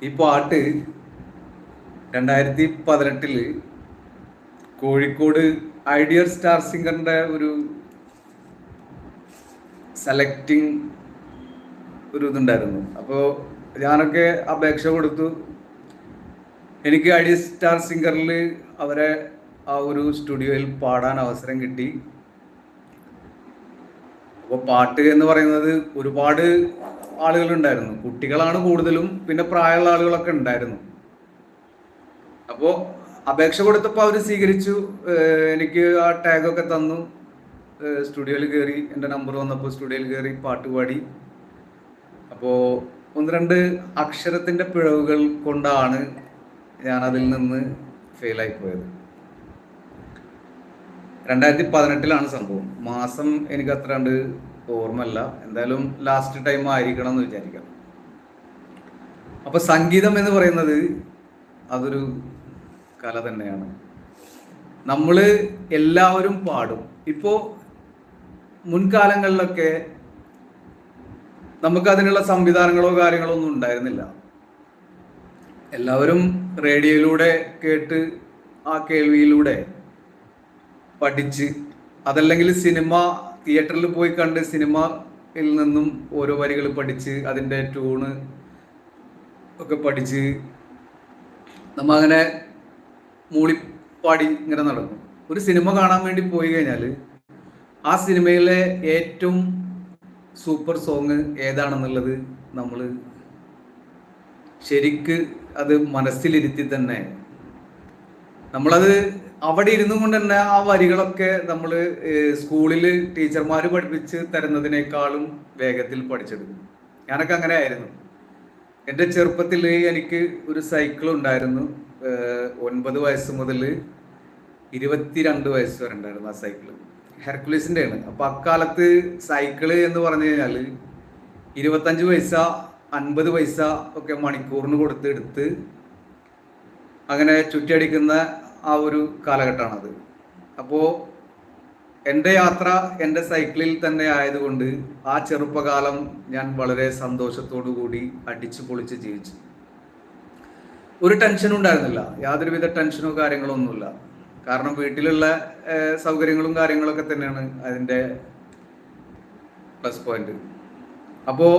ഈ പാട്ട് 2018 Kozhikode ideal star സിംഗറിന്റെ ഒരു സെലക്ടിങ് ഒരു ഇതുണ്ടായിരുന്നു. അപ്പോൾ ഞാനൊക്കെ അപേക്ഷ കൊടുത്തു. എനിക്ക് ഐഡിയൽ സ്റ്റാർ സിംഗറിൽ അവരെ ആ ഒരു സ്റ്റുഡിയോയിൽ പാടാൻ അവസരം കിട്ടി. അപ്പോൾ പാട്ട് എന്ന് പറയുന്നത് ഒരുപാട് ആളുകളുണ്ടായിരുന്നു. കുട്ടികളാണ് കൂടുതലും, പിന്നെ പ്രായമുള്ള ആളുകളൊക്കെ ഉണ്ടായിരുന്നു. അപ്പോൾ അപേക്ഷ കൊടുത്തപ്പോൾ അവർ സ്വീകരിച്ചു. എനിക്ക് ആ ടാഗൊക്കെ തന്നു. സ്റ്റുഡിയോയിൽ കയറി, എൻ്റെ നമ്പർ വന്നപ്പോൾ സ്റ്റുഡിയോയിൽ കയറി പാട്ട് പാടി. അപ്പോൾ ഒന്ന് രണ്ട് അക്ഷരത്തിൻ്റെ പിഴവുകൾ കൊണ്ടാണ് ഞാനതിൽ നിന്ന് ഫെയിലായിപ്പോയത്. 2018 സംഭവം. മാസം എനിക്ക് അത്ര കണ്ട് ഓർമ്മല്ല. എന്തായാലും ലാസ്റ്റ് ടൈം ആയിരിക്കണം എന്ന് വിചാരിക്കാം. അപ്പൊ സംഗീതം എന്ന് പറയുന്നത് അതൊരു കല തന്നെയാണ്. നമ്മൾ എല്ലാവരും പാടും. ഇപ്പോ മുൻകാലങ്ങളിലൊക്കെ നമുക്ക് അതിനുള്ള സംവിധാനങ്ങളോ കാര്യങ്ങളോ ഒന്നും ഉണ്ടായിരുന്നില്ല. എല്ലാവരും റേഡിയോയിലൂടെ കേട്ട് ആ കേൾവിയിലൂടെ പഠിച്ച്, അതല്ലെങ്കിൽ സിനിമ തിയേറ്ററിൽ പോയി കണ്ട് സിനിമയിൽ നിന്നും ഓരോ വരികൾ പഠിച്ച് അതിൻ്റെ ട്യൂണ് ഒക്കെ പഠിച്ച് നമ്മ അങ്ങനെ മൂളിപ്പാടി ഇങ്ങനെ നടക്കും. ഒരു സിനിമ കാണാൻ വേണ്ടി പോയി കഴിഞ്ഞാൽ ആ സിനിമയിലെ ഏറ്റവും സൂപ്പർ സോങ് ഏതാണെന്നുള്ളത് നമ്മൾ ശരിക്ക് അത് മനസ്സിലിരുത്തി തന്നെ നമ്മളത് അവിടെ ഇരുന്നു കൊണ്ട് തന്നെ ആ വരികളൊക്കെ നമ്മൾ സ്കൂളിൽ ടീച്ചർമാർ പഠിപ്പിച്ച് തരുന്നതിനേക്കാളും വേഗത്തിൽ പഠിച്ചെടുക്കും. ഞാനൊക്കെ അങ്ങനെ ആയിരുന്നു. എൻ്റെ ചെറുപ്പത്തിൽ എനിക്ക് ഒരു സൈക്കിൾ ഉണ്ടായിരുന്നു. 9 വയസ്സ് മുതൽ 22 വയസ്സ് വരെ ഉണ്ടായിരുന്നു ആ സൈക്കിള്. ഹെർക്കുലീസിൻ്റെ ആണ്. അപ്പോൾ അക്കാലത്ത് സൈക്കിള് എന്ന് പറഞ്ഞു കഴിഞ്ഞാൽ 25 പൈസ 50 പൈസ ഒക്കെ മണിക്കൂറിന് കൊടുത്ത് എടുത്ത് അങ്ങനെ ചുറ്റിയടിക്കുന്ന ആ ഒരു കാലഘട്ടമാണത്. അപ്പോൾ എൻ്റെ യാത്ര എൻ്റെ സൈക്കിളിൽ തന്നെ ആയതുകൊണ്ട് ആ ചെറുപ്പകാലം ഞാൻ വളരെ സന്തോഷത്തോടു കൂടി അടിച്ചു പൊളിച്ച് ജീവിച്ചു. ഒരു ടെൻഷനും ഉണ്ടായിരുന്നില്ല. യാതൊരുവിധ ടെൻഷനോ കാര്യങ്ങളോ ഒന്നുമില്ല. കാരണം വീട്ടിലുള്ള സൗകര്യങ്ങളും കാര്യങ്ങളൊക്കെ തന്നെയാണ് അതിൻ്റെ പ്ലസ് പോയിന്റ്. അപ്പോൾ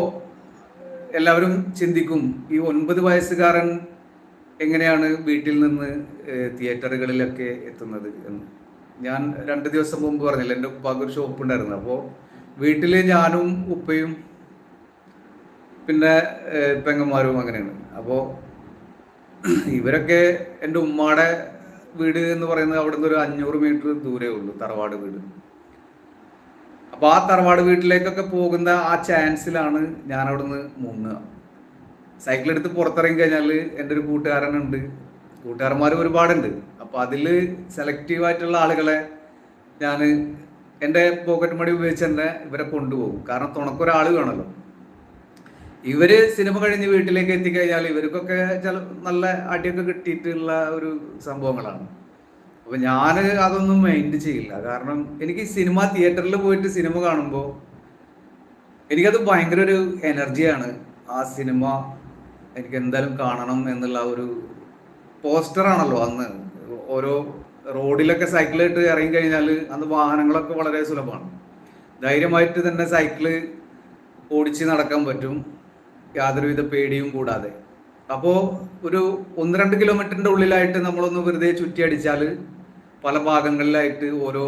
എല്ലാവരും ചിന്തിക്കും, ഈ 9 വയസ്സുകാരൻ എങ്ങനെയാണ് വീട്ടിൽ നിന്ന് തിയേറ്ററുകളിലൊക്കെ എത്തുന്നത് എന്ന്. ഞാൻ 2 ദിവസം മുമ്പ് പറഞ്ഞില്ല, എൻ്റെ ഉപ്പാക്ക് ഒരു ഷോപ്പ് ഉണ്ടായിരുന്നു. അപ്പോൾ വീട്ടിൽ ഞാനും ഉപ്പയും പിന്നെ പെങ്ങന്മാരും അങ്ങനെയാണ്. അപ്പോൾ ഇവരൊക്കെ എൻ്റെ ഉമ്മാടെ വീട് എന്ന് പറയുന്നത് അവിടെ നിന്ന് ഒരു 500 മീറ്റർ ദൂരേ ഉള്ളൂ, തറവാട് വീട്. അപ്പോൾ ആ തറവാട് വീട്ടിലേക്കൊക്കെ പോകുന്ന ആ ചാൻസിലാണ് ഞാൻ അവിടെ നിന്ന് മുങ്ങുക. സൈക്കിൾ എടുത്ത് പുറത്തിറങ്ങി കഴിഞ്ഞാൽ എൻ്റെ ഒരു കൂട്ടുകാരനുണ്ട്, കൂട്ടുകാരന്മാർ ഒരുപാടുണ്ട്. അപ്പോൾ അതിൽ സെലക്റ്റീവായിട്ടുള്ള ആളുകളെ ഞാൻ എൻ്റെ പോക്കറ്റ് മണി ഉപയോഗിച്ച് തന്നെ ഇവരെ കൊണ്ടുപോകും. കാരണം തുണക്കൊരാൾ വേണമല്ലോ. ഇവര് സിനിമ കഴിഞ്ഞ് വീട്ടിലേക്ക് എത്തിക്കഴിഞ്ഞാൽ ഇവർക്കൊക്കെ ചില നല്ല അടിയൊക്കെ കിട്ടിയിട്ടുള്ള ഒരു സംഭവങ്ങളാണ്. അപ്പോൾ ഞാൻ അതൊന്നും മൈൻഡ് ചെയ്യില്ല. കാരണം എനിക്ക് സിനിമ തിയേറ്ററിൽ പോയിട്ട് സിനിമ കാണുമ്പോൾ എനിക്കത് ഭയങ്കര ഒരു എനർജിയാണ്. ആ സിനിമ എനിക്ക് എന്തായാലും കാണണം എന്നുള്ള ഒരു പോസ്റ്ററാണല്ലോ അന്ന്. ഓരോ റോഡിലൊക്കെ സൈക്കിളിട്ട് ഇറങ്ങി കഴിഞ്ഞാൽ അന്ന് വാഹനങ്ങളൊക്കെ വളരെ സുലഭമാണ്. ധൈര്യമായിട്ട് തന്നെ സൈക്കിള് ഓടിച്ച് നടക്കാൻ പറ്റും, യാതൊരുവിധ പേടിയും കൂടാതെ. അപ്പോൾ ഒരു 1-2 കിലോമീറ്ററിൻ്റെ ഉള്ളിലായിട്ട് നമ്മളൊന്ന് വെറുതെ ചുറ്റിയടിച്ചാൽ പല ഭാഗങ്ങളിലായിട്ട് ഓരോ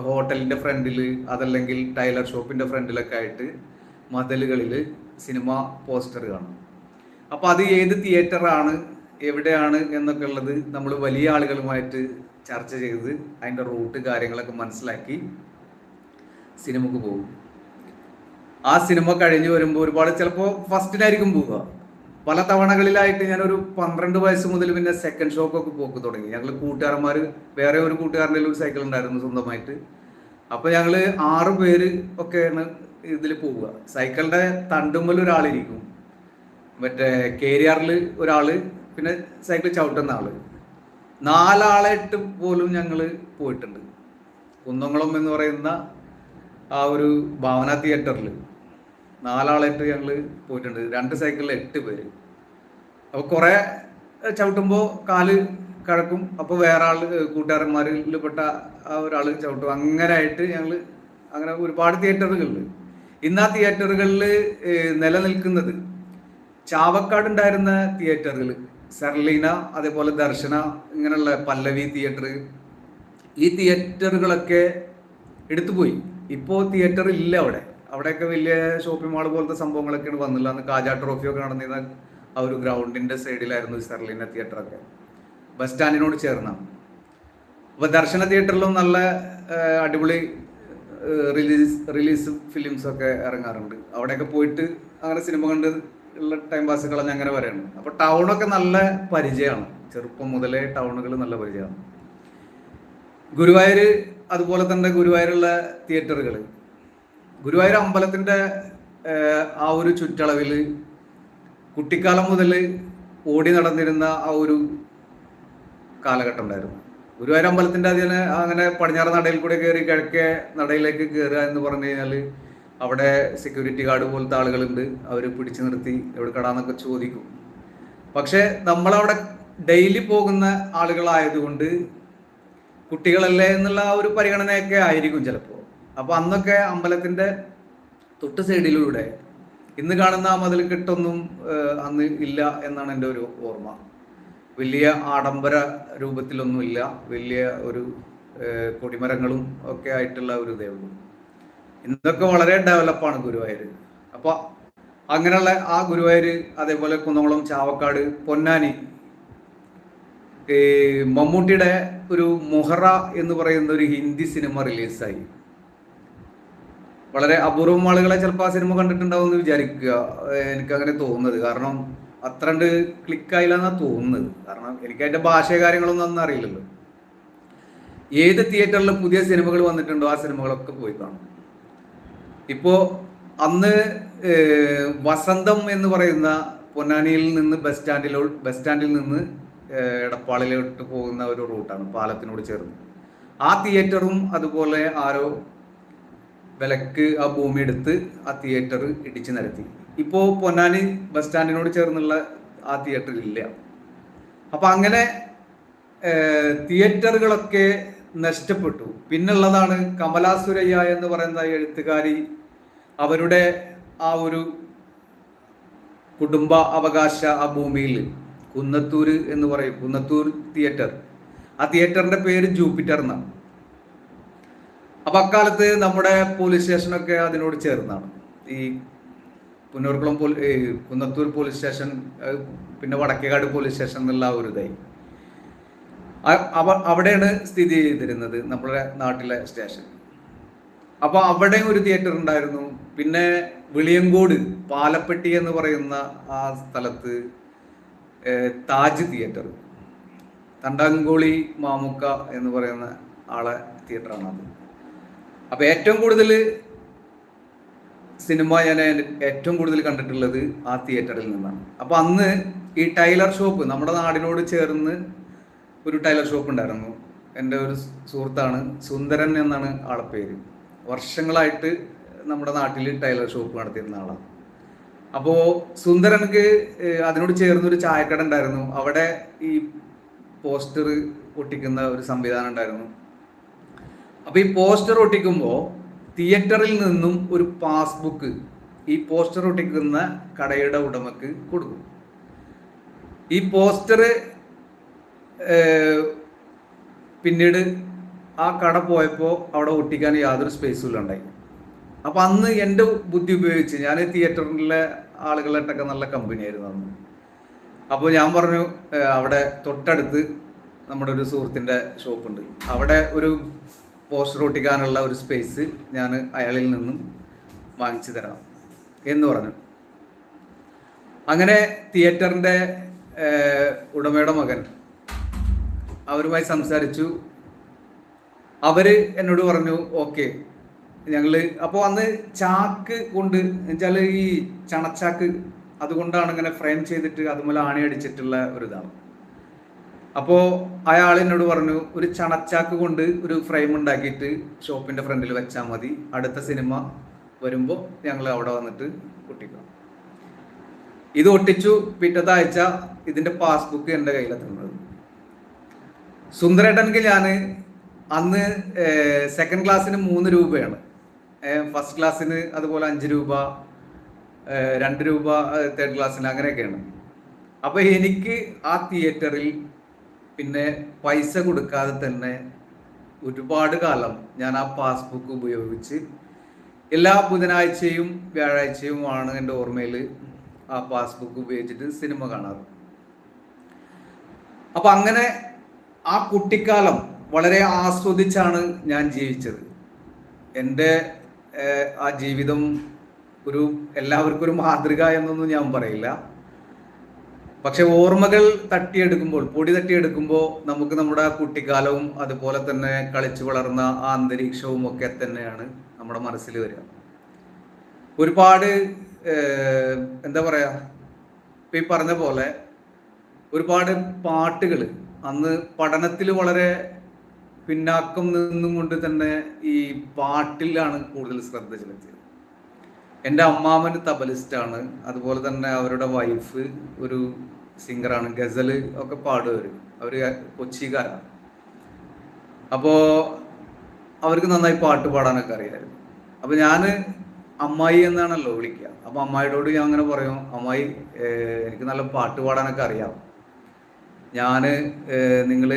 ഹോട്ടലിൻ്റെ ഫ്രണ്ടിൽ, അതല്ലെങ്കിൽ ടൈലർ ഷോപ്പിൻ്റെ ഫ്രണ്ടിലൊക്കെ ആയിട്ട് മതിലുകളിൽ സിനിമ പോസ്റ്റർ കാണും. അപ്പോൾ അത് ഏത് തിയേറ്ററാണ്, എവിടെയാണ് എന്നൊക്കെ ഉള്ളത് നമ്മൾ വലിയ ആളുകളുമായിട്ട് ചർച്ച ചെയ്ത് അതിൻ്റെ റൂട്ട് കാര്യങ്ങളൊക്കെ മനസ്സിലാക്കി സിനിമക്ക് പോകും. ആ സിനിമ കഴിഞ്ഞ് വരുമ്പോൾ ഒരുപാട് ചിലപ്പോൾ ഫസ്റ്റിനായിരിക്കും പോവുക. പല തവണകളിലായിട്ട് ഞാനൊരു 12 വയസ്സ് മുതൽ പിന്നെ സെക്കൻഡ് ഷോക്കൊക്കെ പോക്ക് തുടങ്ങി. ഞങ്ങൾ കൂട്ടുകാരന്മാർ, വേറെ ഒരു കൂട്ടുകാരൻ്റെ ഒരു സൈക്കിൾ ഉണ്ടായിരുന്നു സ്വന്തമായിട്ട്. അപ്പോൾ ഞങ്ങൾ 6 പേര് ഒക്കെയാണ് ഇതിൽ പോവുക. സൈക്കിളിൻ്റെ തണ്ടുമ്മൽ ഒരാളിരിക്കും, മറ്റേ കേരിയാറിൽ ഒരാൾ, പിന്നെ സൈക്കിൾ ചവിട്ടുന്ന ആള്. 4 ആളായിട്ട് പോലും ഞങ്ങൾ പോയിട്ടുണ്ട്. കുന്നംകുളം എന്ന് പറയുന്ന ആ ഒരു ഭാവന തിയേറ്ററിൽ 4 ആളായിട്ട് ഞങ്ങൾ പോയിട്ടുണ്ട്. 2 സൈക്കിളിൽ 8 പേര്. അപ്പോൾ കുറെ ചവിട്ടുമ്പോൾ കാല് കഴക്കും. അപ്പോൾ വേറെ ആള് കൂട്ടുകാരന്മാരിൽപ്പെട്ട ആ ഒരാൾ ചവിട്ടും. അങ്ങനെ ആയിട്ട് ഞങ്ങൾ അങ്ങനെ ഒരുപാട് തിയേറ്ററുകളിൽ ഇന്ന് ആ തിയേറ്ററുകളിൽ നിലനിൽക്കുന്നത് ചാവക്കാട് ഉണ്ടായിരുന്ന തിയേറ്ററുകൾ സെർലീന, അതേപോലെ ദർശന, ഇങ്ങനെയുള്ള പല്ലവി തിയേറ്റർ, ഈ തിയേറ്ററുകളൊക്കെ എടുത്തുപോയി. ഇപ്പോൾ തിയേറ്റർ ഇല്ല അവിടെ. അവിടെയൊക്കെ വലിയ ഷോപ്പിംഗ് മാൾ പോലത്തെ സംഭവങ്ങളൊക്കെയാണ് വന്നില്ല. അന്ന് കാജ ട്രോഫിയൊക്കെ നടന്നിരുന്ന ആ ഒരു ഗ്രൗണ്ടിന്റെ സൈഡിലായിരുന്നു സെർലീന തിയേറ്ററൊക്കെ, ബസ് സ്റ്റാൻഡിനോട് ചേർന്നാണ്. അപ്പോൾ ദർശന തിയേറ്ററിലും നല്ല അടിപൊളി റിലീസ് ഫിലിംസ് ഒക്കെ ഇറങ്ങാറുണ്ട്. അവിടെയൊക്കെ പോയിട്ട് അങ്ങനെ സിനിമ കണ്ട് ഉള്ള ടൈം പാസ് കളഞ്ഞ് അങ്ങനെ വരെയാണ്. അപ്പോൾ ടൗണൊക്കെ നല്ല പരിചയമാണ്. ചെറുപ്പം മുതലേ ടൗണുകൾ നല്ല പരിചയമാണ്. ഗുരുവായൂർ അതുപോലെ തന്നെ ഗുരുവായൂരുള്ള തിയേറ്ററുകൾ, ഗുരുവായൂർ അമ്പലത്തിന്റെ ആ ഒരു ചുറ്റളവിൽ കുട്ടിക്കാലം മുതൽ ഓടി നടന്നിരുന്ന ആ ഒരു കാലഘട്ടം ഉണ്ടായിരുന്നു. ഗുരുവായൂർ അമ്പലത്തിന്റെ അതിന് അങ്ങനെ പടിഞ്ഞാറ് നടയിൽ കൂടെ കയറി കിഴക്കേ നടയിലേക്ക് കയറുക എന്ന് പറഞ്ഞു കഴിഞ്ഞാൽ അവിടെ സെക്യൂരിറ്റി ഗാർഡ് പോലത്തെ ആളുകളുണ്ട്. അവർ പിടിച്ചു നിർത്തി എവിടെ കടാന്നൊക്കെ ചോദിക്കും. പക്ഷെ നമ്മളവിടെ ഡെയിലി പോകുന്ന ആളുകളായതുകൊണ്ട് കുട്ടികളല്ലേ എന്നുള്ള ആ ഒരു പരിഗണനയൊക്കെ ആയിരിക്കും ചിലപ്പോൾ. അപ്പൊ അന്നൊക്കെ അമ്പലത്തിന്റെ തൊട്ട് സൈഡിലൂടെ ഇന്ന് കാണുന്ന ആ മതിൽക്കെട്ടൊന്നും അന്ന് ഇല്ല എന്നാണ് എൻ്റെ ഒരു ഓർമ്മ. വലിയ ആഡംബര രൂപത്തിലൊന്നുമില്ല, വലിയ ഒരു കൊടിമരങ്ങളും ഒക്കെ ആയിട്ടുള്ള ഒരു ഇതേ ഉള്ളൂ. ഇന്നൊക്കെ വളരെ ഡെവലപ്പാണ് ഗുരുവായൂർ. അപ്പൊ അങ്ങനെയുള്ള ആ ഗുരുവായൂർ, അതേപോലെ കുന്നംകുളം, ചാവക്കാട്, പൊന്നാനി, മമ്മൂട്ടിയുടെ ഒരു മൊഹറ എന്ന് പറയുന്ന ഒരു ഹിന്ദി സിനിമ റിലീസായി. വളരെ അപൂർവം ആളുകളെ ചിലപ്പോൾ ആ സിനിമ കണ്ടിട്ടുണ്ടാവും എന്ന് വിചാരിക്കുക. എനിക്കങ്ങനെ തോന്നുന്നത്, കാരണം അത്ര കണ്ട് ക്ലിക്കായില്ല എന്നാണ് തോന്നുന്നത്. കാരണം എനിക്ക് അതിന്റെ ഭാഷ കാര്യങ്ങളൊന്നും അന്ന് അറിയില്ലല്ലോ. ഏത് തിയേറ്ററിൽ പുതിയ സിനിമകൾ വന്നിട്ടുണ്ടോ ആ സിനിമകളൊക്കെ പോയി കാണും. ഇപ്പോ അന്ന് വസന്തം എന്ന് പറയുന്ന പൊന്നാനിയിൽ നിന്ന് ബസ് സ്റ്റാൻഡിൽ നിന്ന് എടപ്പാളിലോട്ട് പോകുന്ന ഒരു റൂട്ടാണ്, പാലത്തിനോട് ചേർന്ന്. ആ തിയേറ്ററും അതുപോലെ ആരോ വിലക്ക് ആ ഭൂമി എടുത്ത് ആ തിയേറ്റർ ഇടിച്ചു നിരത്തി. ഇപ്പോ പൊന്നാനി ബസ് സ്റ്റാൻഡിനോട് ചേർന്നുള്ള ആ തിയേറ്റർ ഇല്ല. അപ്പൊ അങ്ങനെ തിയേറ്ററുകളൊക്കെ നഷ്ടപ്പെട്ടു. പിന്നുള്ളതാണ് കമലാ സുരയ്യ എന്ന് പറയുന്ന എഴുത്തുകാരി. അവരുടെ ആ ഒരു കുടുംബ അവകാശ ആ ഭൂമിയിൽ കുന്നത്തൂർ എന്ന് പറയും, കുന്നത്തൂർ തിയേറ്റർ. ആ തിയേറ്ററിന്റെ പേര് ജൂപ്പിറ്റർ എന്നാണ്. അപ്പൊ അക്കാലത്ത് നമ്മുടെ പോലീസ് സ്റ്റേഷനൊക്കെ അതിനോട് ചേർന്നാണ്. ഈ പുന്നൂർക്കുളം കുന്നത്തൂർ പോലീസ് സ്റ്റേഷൻ, പിന്നെ വടക്കേകാട് പോലീസ് സ്റ്റേഷൻ എന്നുള്ള ഒരു ഇതായി. അവിടെയാണ് സ്ഥിതി ചെയ്തിരുന്നത് നമ്മുടെ നാട്ടിലെ സ്റ്റേഷൻ. അപ്പൊ അവിടെ ഒരു തിയേറ്റർ ഉണ്ടായിരുന്നു. പിന്നെ വെളിയങ്കോട് പാലപ്പെട്ടി എന്ന് പറയുന്ന ആ സ്ഥലത്ത് താജ് തിയേറ്റർ, തണ്ടങ്കോളി മാമുക്ക എന്ന് പറയുന്ന ആളെ തിയേറ്ററാണ് അത്. അപ്പൊ ഏറ്റവും കൂടുതൽ സിനിമ ഞാൻ ഏറ്റവും കൂടുതൽ കണ്ടിട്ടുള്ളത് ആ തിയേറ്ററിൽ നിന്നാണ്. അപ്പൊ അന്ന് ഈ ടൈലർ ഷോപ്പ്, നമ്മുടെ നാടിനോട് ചേർന്ന് ഒരു ടൈലർ ഷോപ്പ് ഉണ്ടായിരുന്നു. എൻ്റെ ഒരു സുഹൃത്താണ്, സുന്ദരൻ എന്നാണ് ആളെ പേര്. വർഷങ്ങളായിട്ട് നമ്മുടെ നാട്ടിൽ ടൈലർ ഷോപ്പ് നടത്തിയിരുന്ന ആളാണ്. അപ്പോൾ സുന്ദരനക്ക് അതിനോട് ചേർന്നൊരു ചായക്കട ഉണ്ടായിരുന്നു. അവിടെ ഈ പോസ്റ്റർ ഒട്ടിക്കുന്ന ഒരു സംവിധാനം ഉണ്ടായിരുന്നു. അപ്പൊ ഈ പോസ്റ്റർ ഒട്ടിക്കുമ്പോൾ തിയേറ്ററിൽ നിന്നും ഒരു പാസ്ബുക്ക് ഈ പോസ്റ്റർ ഒട്ടിക്കുന്ന കടയുടെ ഉടമക്ക് കൊടുക്കും. ഈ പോസ്റ്റർ പിന്നീട് ആ കട പോയപ്പോൾ അവിടെ ഒട്ടിക്കാൻ യാതൊരു സ്പേസും ഉണ്ടായി. അപ്പൊ അന്ന് എൻ്റെ ബുദ്ധി ഉപയോഗിച്ച് ഞാൻ തിയേറ്ററിലെ ആളുകളായിട്ടൊക്കെ നല്ല കമ്പനിയായിരുന്നു അന്ന്. അപ്പോൾ ഞാൻ പറഞ്ഞു, അവിടെ തൊട്ടടുത്ത് നമ്മുടെ ഒരു സുഹൃത്തിൻ്റെ ഷോപ്പുണ്ട്, അവിടെ ഒരു പോസ്റ്റർ ഒട്ടിക്കാനുള്ള ഒരു സ്പേസ് ഞാൻ അയാളിൽ നിന്നും വാങ്ങിച്ചു തരാം എന്ന് പറഞ്ഞു. അങ്ങനെ തിയേറ്ററിൻ്റെ ഉടമയുടെ മകൻ അവരുമായി സംസാരിച്ചു. അവര് എന്നോട് പറഞ്ഞു ഓക്കെ ഞങ്ങള്. അപ്പോൾ അന്ന് ചാക്ക് കൊണ്ട് വെച്ചാൽ ഈ ചണച്ചാക്ക്, അതുകൊണ്ടാണ് ഇങ്ങനെ ഫ്രെയിം ചെയ്തിട്ട് അതുപോലെ ആണി അടിച്ചിട്ടുള്ള ഒരു ഇതാണ്. അപ്പോൾ അയാൾ എന്നോട് പറഞ്ഞു, ഒരു ചണച്ചാക്ക് കൊണ്ട് ഒരു ഫ്രെയിം ഉണ്ടാക്കിയിട്ട് ഷോപ്പിന്റെ ഫ്രണ്ടിൽ വെച്ചാൽ മതി, അടുത്ത സിനിമ വരുമ്പോൾ ഞങ്ങൾ അവിടെ വന്നിട്ട് ഒട്ടിക്കാം. ഇത് ഒട്ടിച്ചു. പിറ്റത്തെ ആഴ്ച ഇതിന്റെ പാസ്ബുക്ക് എൻ്റെ കയ്യിലെത്തുന്നത്. സുന്ദരേട്ടൻക്ക് ഞാൻ അന്ന് സെക്കൻഡ് ക്ലാസ്സിന് 3 രൂപയാണ്, ഫസ്റ്റ് ക്ലാസ്സിന് അതുപോലെ 5 രൂപ, 2 രൂപ തേർഡ് ക്ലാസ്സിന്, അങ്ങനെയൊക്കെയാണ്. അപ്പൊ എനിക്ക് ആ തിയേറ്ററിൽ പിന്നെ പൈസ കൊടുക്കാതെ തന്നെ ഒരുപാട് കാലം ഞാൻ ആ പാസ്ബുക്ക് ഉപയോഗിച്ച് എല്ലാ ബുധനാഴ്ചയും വ്യാഴാഴ്ചയുമാണ് എൻ്റെ ഓർമ്മയിൽ ആ പാസ്ബുക്ക് ഉപയോഗിച്ചിട്ട് സിനിമ കാണാറ്. അപ്പൊ അങ്ങനെ ആ കുട്ടിക്കാലം വളരെ ആസ്വദിച്ചാണ് ഞാൻ ജീവിച്ചത്. എൻ്റെ ആ ജീവിതം എല്ലാവർക്കും ഒരു മാതൃക എന്നൊന്നും ഞാൻ പറയില്ല. പക്ഷെ ഓർമ്മകൾ പൊടി തട്ടിയെടുക്കുമ്പോൾ നമുക്ക് നമ്മുടെ കുട്ടിക്കാലവും അതുപോലെ തന്നെ കളിച്ചു വളർന്ന ആ അന്തരീക്ഷവും ഒക്കെ തന്നെയാണ് നമ്മുടെ മനസ്സിൽ വരിക. ഒരുപാട് എന്താ പറയാ, ഇപ്പൊ ഈ പറഞ്ഞ പോലെ ഒരുപാട് പാട്ടുകൾ അന്ന് പഠനത്തിൽ വളരെ പിന്നാക്കം നിന്നും കൊണ്ട് തന്നെ ഈ പാട്ടിലാണ് കൂടുതൽ ശ്രദ്ധ ചെലുത്തിയത്. എൻ്റെ അമ്മാമൻ തബലിസ്റ്റാണ്, അതുപോലെ തന്നെ അവരുടെ വൈഫ് ഒരു സിംഗറാണ്, ഗസല് ഒക്കെ പാടുവർ, അവര് കൊച്ചിക്കാരാണ്. അപ്പോൾ അവർക്ക് നന്നായി പാട്ട് പാടാനൊക്കെ അറിയാമായിരുന്നു. അപ്പോൾ ഞാൻ അമ്മായി എന്നാണല്ലോ വിളിക്കുക. അപ്പോൾ അമ്മായിയോട് ഞാൻ അങ്ങനെ പറയും, അമ്മായി എനിക്ക് നല്ല പാട്ട് പാടാനൊക്കെ അറിയാം, ഞാൻ നിങ്ങൾ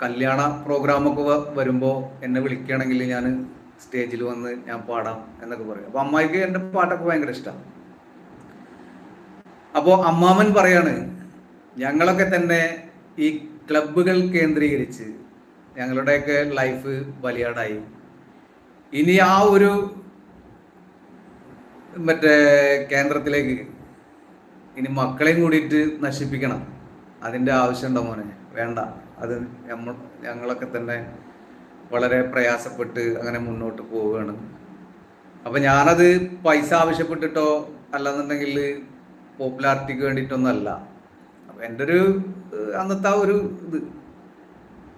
കല്യാണ പ്രോഗ്രാമൊക്കെ വരുമ്പോൾ എന്നെ വിളിക്കുകയാണെങ്കിൽ ഞാൻ സ്റ്റേജിൽ വന്ന് ഞാൻ പാടാം എന്നൊക്കെ പറയും. അപ്പോൾ അമ്മായിക്ക് എൻ്റെ പാട്ടൊക്കെ ഭയങ്കര ഇഷ്ടമാണ്. അപ്പോൾ അമ്മാമൻ പറയാണ്, ഞങ്ങളൊക്കെ തന്നെ ഈ ക്ലബ്ബുകൾ കേന്ദ്രീകരിച്ച് ഞങ്ങളുടെയൊക്കെ ലൈഫ് ബലിയാടായി, ഇനി ആ ഒരു കേന്ദ്രത്തിലേക്ക് ഇനി മക്കളെയും കൂടിയിട്ട് നശിപ്പിക്കണം, അതിൻ്റെ ആവശ്യമുണ്ടോ മോനെ? വേണ്ട, അത് ഞങ്ങളൊക്കെ തന്നെ വളരെ പ്രയാസപ്പെട്ട് അങ്ങനെ മുന്നോട്ട് പോവുകയാണ്. അപ്പം ഞാനത് പൈസ ആവശ്യപ്പെട്ടിട്ടോ അല്ലെന്നുണ്ടെങ്കിൽ പോപ്പുലാരിറ്റിക്ക് വേണ്ടിയിട്ടൊന്നല്ല. അപ്പം എൻ്റെ ഒരു അന്നത്തെ ഒരു ഇത്,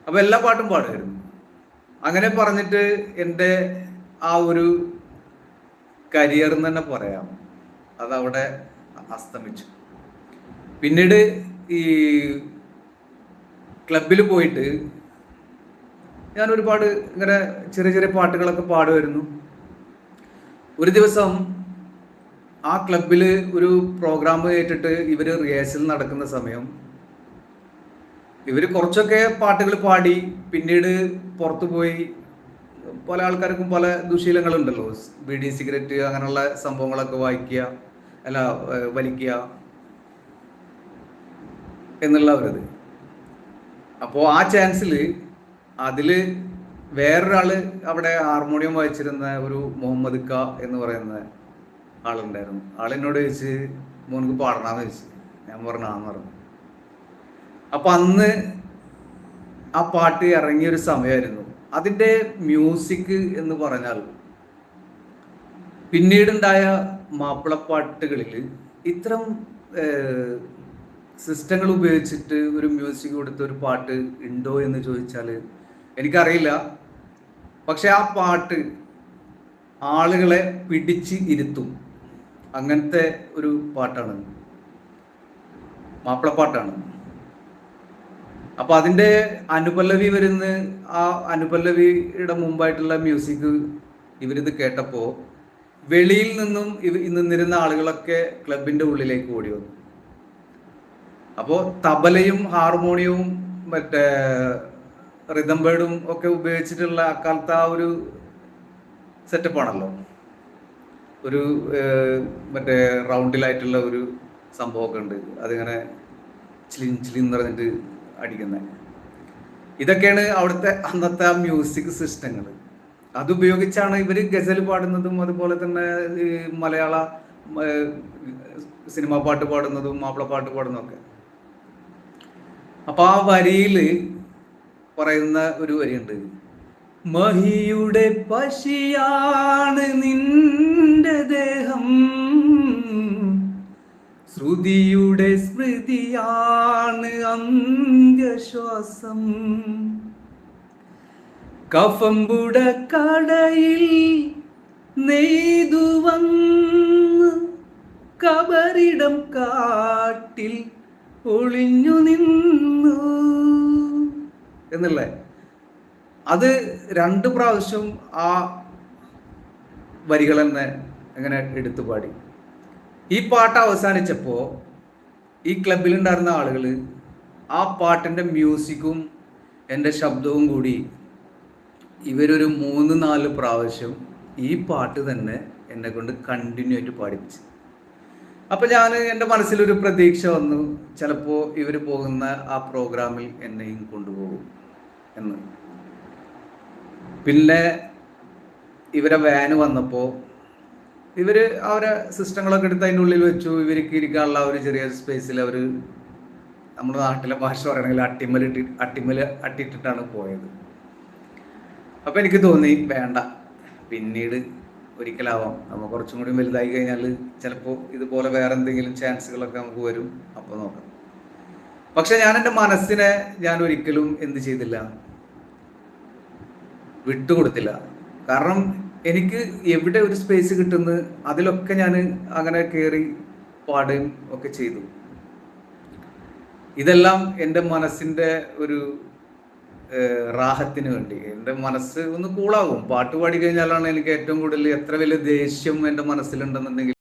അപ്പം എല്ലാ പാട്ടും പാടുമായിരുന്നു. അങ്ങനെ പറഞ്ഞിട്ട് എൻ്റെ ആ ഒരു കരിയർ എന്ന് തന്നെ പറയാം, അതവിടെ അസ്തമിച്ചു. പിന്നീട് ഈ ക്ലബിൽ പോയിട്ട് ഞാൻ ഒരുപാട് ഇങ്ങനെ ചെറിയ ചെറിയ പാട്ടുകളൊക്കെ പാടുമായിരുന്നു. ഒരു ദിവസം ആ ക്ലബിൽ ഒരു പ്രോഗ്രാം കേട്ടിട്ട് ഇവര് റിഹേഴ്സൽ നടക്കുന്ന സമയം ഇവര് കുറച്ചൊക്കെ പാട്ടുകൾ പാടി, പിന്നീട് പുറത്തു പോയി പല ആൾക്കാർക്കും പല ദുശീലങ്ങളുണ്ടല്ലോ, ബീഡി സിഗരറ്റ് അങ്ങനെയുള്ള സംഭവങ്ങളൊക്കെ വലിക്കുക എന്നുള്ളവരത്. അപ്പോൾ ആ ചാൻസിൽ അതിൽ വേറൊരാൾ അവിടെ ഹാർമോണിയം വായിച്ചിരുന്ന ഒരു മുഹമ്മദ് ക എന്ന് പറയുന്ന ആളുണ്ടായിരുന്നു. ആളെന്നോട് ചോദിച്ച്, മോനക്ക് പാടണമെന്ന് ചോദിച്ചു. ഞാൻ പറഞ്ഞാന്ന് പറഞ്ഞു. അപ്പം അന്ന് ആ പാട്ട് ഇറങ്ങിയൊരു സമയമായിരുന്നു. അതിൻ്റെ മ്യൂസിക് എന്ന് പറഞ്ഞാൽ പിന്നീടുണ്ടായ മാപ്പിളപ്പാട്ടുകളിൽ ഇത്തരം സിസ്റ്റങ്ങൾ ഉപയോഗിച്ചിട്ട് ഒരു മ്യൂസിക് കൊടുത്ത ഒരു പാട്ട് ഉണ്ടോ എന്ന് ചോദിച്ചാൽ എനിക്കറിയില്ല. പക്ഷെ ആ പാട്ട് ആളുകളെ പിടിച്ച് ഇരുത്തും, അങ്ങനത്തെ ഒരു പാട്ടാണ്, മാപ്പിളപ്പാട്ടാണ്. അപ്പൊ അതിന്റെ അനുപല്ലവി വരുന്ന ആ അനുപല്ലവിയുടെ മുമ്പായിട്ടുള്ള മ്യൂസിക് ഇവരിത് കേട്ടപ്പോ വെളിയിൽ നിന്നും നിന്നിരുന്ന ആളുകളൊക്കെ ക്ലബിന്റെ ഉള്ളിലേക്ക് ഓടി വന്നു. അപ്പോൾ തബലയും ഹാർമോണിയവും റിതം ബേർഡും ഒക്കെ ഉപയോഗിച്ചിട്ടുള്ള അക്കാലത്ത് ആ ഒരു സെറ്റപ്പാണല്ലോ, ഒരു റൗണ്ടിലായിട്ടുള്ള ഒരു സംഭവമൊക്കെ ഉണ്ട്, അതിങ്ങനെ ചിലിന്ന് പറഞ്ഞിട്ട് അടിക്കുന്നത്. ഇതൊക്കെയാണ് അവിടുത്തെ അന്നത്തെ ആ മ്യൂസിക് സിസ്റ്റങ്ങൾ. അതുപയോഗിച്ചാണ് ഇവർ ഗസൽ പാടുന്നതും അതുപോലെ തന്നെ മലയാള സിനിമാ പാട്ട് പാടുന്നതും മാപ്പിളപ്പാട്ട് പാടുന്നതൊക്കെ. അപ്പൊ ആ വരിയിൽ പറയുന്ന ഒരു വരിയുണ്ട്, മഹിയുടെ പശിയാണ് നിന്റെ ദേഹം, ശ്രുതിയുടെ സ്മൃതിയാണ് അന്ത്യശ്വാസം, കഫംബുട കടയിൽ നെയ്തു വന്ന് കബറിടം കാട്ടിൽ ഒളിഞ്ഞു നിന്നു എന്നല്ലേ, അത് 2 പ്രാവശ്യം ആ വരികൾ തന്നെ അങ്ങനെ എടുത്തു പാടി. ഈ പാട്ട് അവസാനിച്ചപ്പോൾ ഈ ക്ലബിലുണ്ടായിരുന്ന ആളുകൾ ആ പാട്ടിൻ്റെ മ്യൂസിക്കും എൻ്റെ ശബ്ദവും കൂടി ഇവരൊരു 3-4 പ്രാവശ്യം ഈ പാട്ട് തന്നെ എന്നെ കൊണ്ട് കണ്ടിന്യൂ ആയിട്ട് പാടിപ്പിച്ചു. അപ്പം ഞാൻ എൻ്റെ മനസ്സിലൊരു പ്രതീക്ഷ വന്നു, ചിലപ്പോൾ ഇവർ പോകുന്ന ആ പ്രോഗ്രാമിൽ എന്നെയും കൊണ്ടുപോകും എന്ന്. പിന്നെ ഇവരെ വാന് വന്നപ്പോൾ ഇവർ അവരെ സിസ്റ്റങ്ങളൊക്കെ എടുത്ത് അതിൻ്റെ ഉള്ളിൽ വെച്ചു. ഇവർക്ക് ഇരിക്കാനുള്ള ഒരു ചെറിയ സ്പേസിൽ അവർ നമ്മുടെ നാട്ടിലെ ഭാഷ പറയണമെങ്കിൽ അട്ടിയിട്ടിട്ടാണ് പോയത്. അപ്പം എനിക്ക് തോന്നി വേണ്ട, പിന്നീട് ഒരിക്കലാവാം, നമ്മൾ കുറച്ചും കൂടി വലുതായി കഴിഞ്ഞാൽ ചിലപ്പോൾ ഇതുപോലെ വേറെ എന്തെങ്കിലും ചാൻസുകളൊക്കെ നമുക്ക് വരും, അപ്പോൾ നോക്കാം. പക്ഷെ ഞാൻ എൻ്റെ മനസ്സിനെ ഞാൻ ഒരിക്കലും എന്ത് ചെയ്തില്ല, വിട്ടുകൊടുത്തില്ല. കാരണം എനിക്ക് എവിടെ ഒരു സ്പേസ് കിട്ടുന്നു അതിലൊക്കെ ഞാൻ അങ്ങനെ കയറി പാടുകയും ഒക്കെ ചെയ്തു. ഇതെല്ലാം എൻ്റെ മനസ്സിൻ്റെ ഒരു റാഹത്തിന് വേണ്ടി. എൻ്റെ മനസ്സ് ഒന്ന് കൂളാകും. പാട്ട് പാടി കഴിഞ്ഞാലാണ് എനിക്ക് ഏറ്റവും കൂടുതൽ, എത്ര വലിയ ദേഷ്യം എൻ്റെ മനസ്സിലുണ്ടെന്നുണ്ടെങ്കിൽ